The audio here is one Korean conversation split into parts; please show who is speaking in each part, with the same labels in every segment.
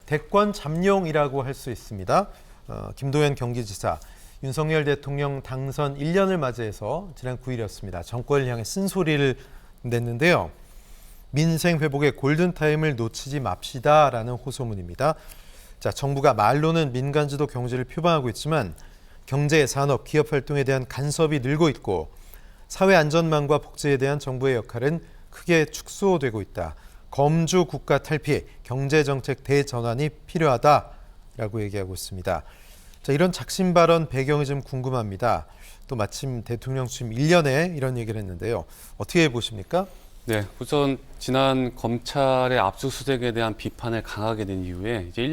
Speaker 1: 대권 잠룡이라고 할 수 있습니다. 김동연 경기지사, 윤석열 대통령 당선 1년을 맞이해서 지난 9일이었습니다. 정권을 향해 쓴소리를 냈는데요. 민생 회복의 골든타임을 놓치지 맙시다라는 호소문입니다. 자, 정부가 말로는 민간주도 경제를 표방하고 있지만 경제, 산업, 기업 활동에 대한 간섭이 늘고 있고 사회 안전망과 복지에 대한 정부의 역할은 크게 축소되고 있다. 검주 국가 탈피, 경제정책 대전환이 필요하다라고 얘기하고 있습니다. 자, 이런 작심 발언 배경이 좀 궁금합니다. 또 마침 대통령 취임 1년에 이런 얘기를 했는데요. 어떻게 보십니까?
Speaker 2: 네, 우선 지난 검찰의 압수수색에 대한 비판을 강하게 된 이후에 이제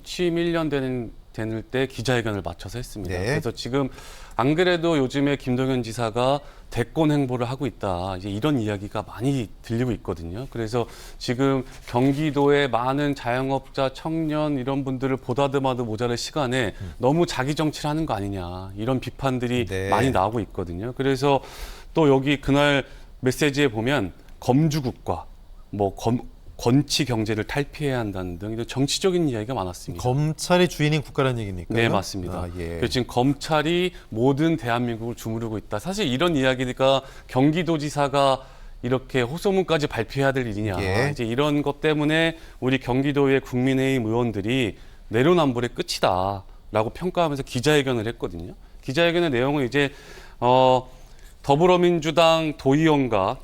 Speaker 2: 취임 1년 되는 때 기자회견을 마쳐서 했습니다.
Speaker 1: 네.
Speaker 2: 그래서 지금 안 그래도 요즘에 김동연 지사가 대권 행보를 하고 있다, 이제 이런 이야기가 많이 들리고 있거든요. 그래서 지금 경기도의 많은 자영업자, 청년 이런 분들을 보다듬어도 모자랄 시간에 너무 자기 정치를 하는 거 아니냐, 이런 비판들이
Speaker 1: 네.
Speaker 2: 많이 나오고 있거든요. 그래서 또 여기 그날 메시지에 보면 검주국가, 건치 경제를 탈피해야 한다는 등 이런 정치적인 이야기가 많았습니다.
Speaker 1: 검찰이 주인인 국가라는 얘기입니까?
Speaker 2: 네, 맞습니다.
Speaker 1: 예.
Speaker 2: 그래서 지금 검찰이 모든 대한민국을 주무르고 있다. 사실 이런 이야기가 경기도지사가 이렇게 호소문까지 발표해야 될 일이냐.
Speaker 1: 예.
Speaker 2: 이제 이런 것 때문에 우리 경기도의 국민의힘 의원들이 내로남불의 끝이다라고 평가하면서 기자회견을 했거든요. 기자회견의 내용은 이제 더불어민주당 도의원과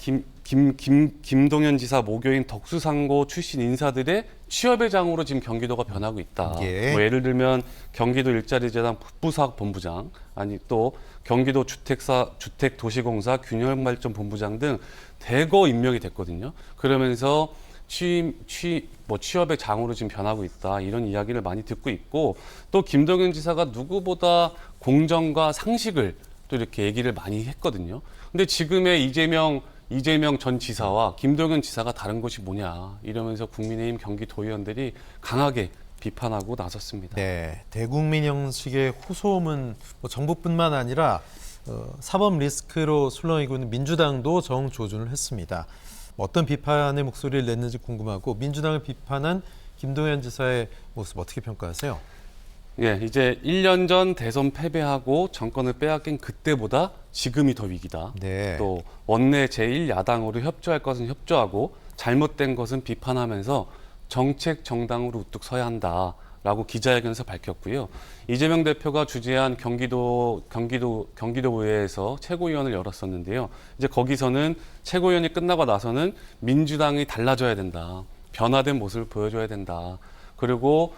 Speaker 2: 김동연 지사 모교인 덕수상고 출신 인사들의 취업의 장으로 지금 경기도가 변하고 있다.
Speaker 1: 예.
Speaker 2: 예를 들면 경기도 일자리재단 북부사업본부장, 아니 또 경기도 주택도시공사 균형발전본부장 등 대거 임명이 됐거든요. 그러면서 취업의 장으로 지금 변하고 있다, 이런 이야기를 많이 듣고 있고, 또 김동연 지사가 누구보다 공정과 상식을 또 이렇게 얘기를 많이 했거든요. 근데 지금의 이재명 전 지사와 김동연 지사가 다른 것이 뭐냐, 이러면서 국민의힘 경기도 의원들이 강하게 비판하고 나섰습니다.
Speaker 1: 네, 대국민 형식의 호소문, 정부뿐만 아니라 사법 리스크로 술렁이고 있는 민주당도 정조준을 했습니다. 어떤 비판의 목소리를 냈는지 궁금하고, 민주당을 비판한 김동연 지사의 모습 어떻게 평가하세요?
Speaker 2: 예, 이제 1년 전 대선 패배하고 정권을 빼앗긴 그때보다 지금이 더 위기다.
Speaker 1: 네.
Speaker 2: 또 원내 제1야당으로 협조할 것은 협조하고 잘못된 것은 비판하면서 정책 정당으로 우뚝 서야 한다라고 기자회견에서 밝혔고요. 이재명 대표가 주재한 경기도의회에서 최고위원을 열었었는데요. 이제 거기서는 최고위원이 끝나고 나서는 민주당이 달라져야 된다, 변화된 모습을 보여줘야 된다, 그리고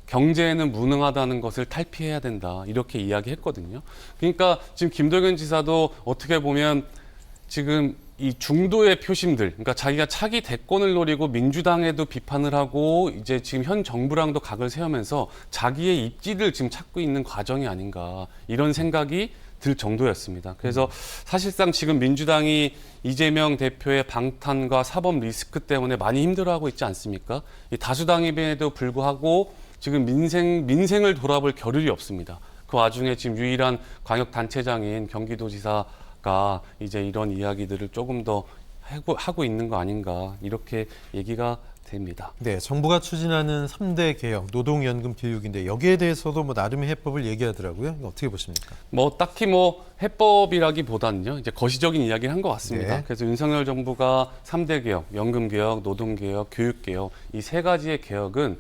Speaker 2: 경제에는 무능하다는 것을 탈피해야 된다, 이렇게 이야기했거든요. 그러니까 지금 김동연 지사도 어떻게 보면 지금 이 중도의 표심들, 그러니까 자기가 차기 대권을 노리고 민주당에도 비판을 하고 이제 지금 현 정부랑도 각을 세우면서 자기의 입지를 지금 찾고 있는 과정이 아닌가, 이런 생각이 들 정도였습니다. 그래서 사실상 지금 민주당이 이재명 대표의 방탄과 사법 리스크 때문에 많이 힘들어하고 있지 않습니까? 이 다수당임에도 불구하고 지금 민생을 돌아볼 겨를이 없습니다. 그 와중에 지금 유일한 광역단체장인 경기도지사가 이제 이런 이야기들을 조금 더 하고 있는 거 아닌가, 이렇게 얘기가 됩니다.
Speaker 1: 네, 정부가 추진하는 3대 개혁, 노동연금 교육인데 여기에 대해서도 나름의 해법을 얘기하더라고요. 이거 어떻게 보십니까?
Speaker 2: 딱히 해법이라기보다는요, 이제 거시적인 이야기를 한 것 같습니다.
Speaker 1: 네.
Speaker 2: 그래서 윤석열 정부가 3대 개혁, 연금 개혁, 노동 개혁, 교육 개혁, 이 세 가지의 개혁은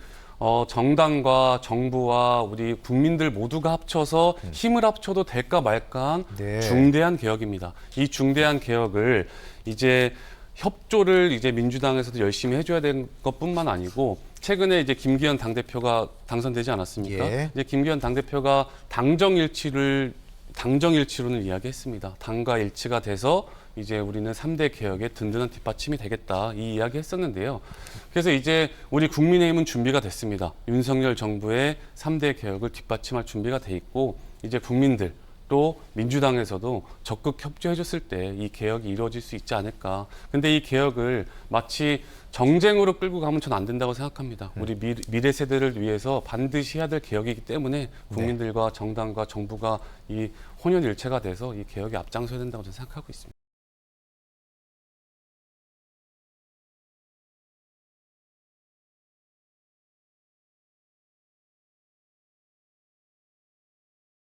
Speaker 2: 정당과 정부와 우리 국민들 모두가 합쳐서 힘을 합쳐도 될까 말까한
Speaker 1: 네.
Speaker 2: 중대한 개혁입니다. 이 중대한 개혁을 이제 협조를 이제 민주당에서도 열심히 해줘야 되는 것뿐만 아니고, 최근에 이제 김기현 당대표가 당선되지 않았습니까?
Speaker 1: 예.
Speaker 2: 이제 김기현 당대표가 당정일치론을 이야기했습니다. 당과 일치가 돼서 이제 우리는 3대 개혁의 든든한 뒷받침이 되겠다, 이 이야기 했었는데요. 그래서 이제 우리 국민의힘은 준비가 됐습니다. 윤석열 정부의 3대 개혁을 뒷받침할 준비가 돼 있고, 이제 국민들 또 민주당에서도 적극 협조해줬을 때 이 개혁이 이루어질 수 있지 않을까. 근데 이 개혁을 마치 정쟁으로 끌고 가면 전 안 된다고 생각합니다. 우리 미래 세대를 위해서 반드시 해야 될 개혁이기 때문에 국민들과 정당과 정부가 이 혼연일체가 돼서 이 개혁에 앞장서야 된다고 저는 생각하고 있습니다.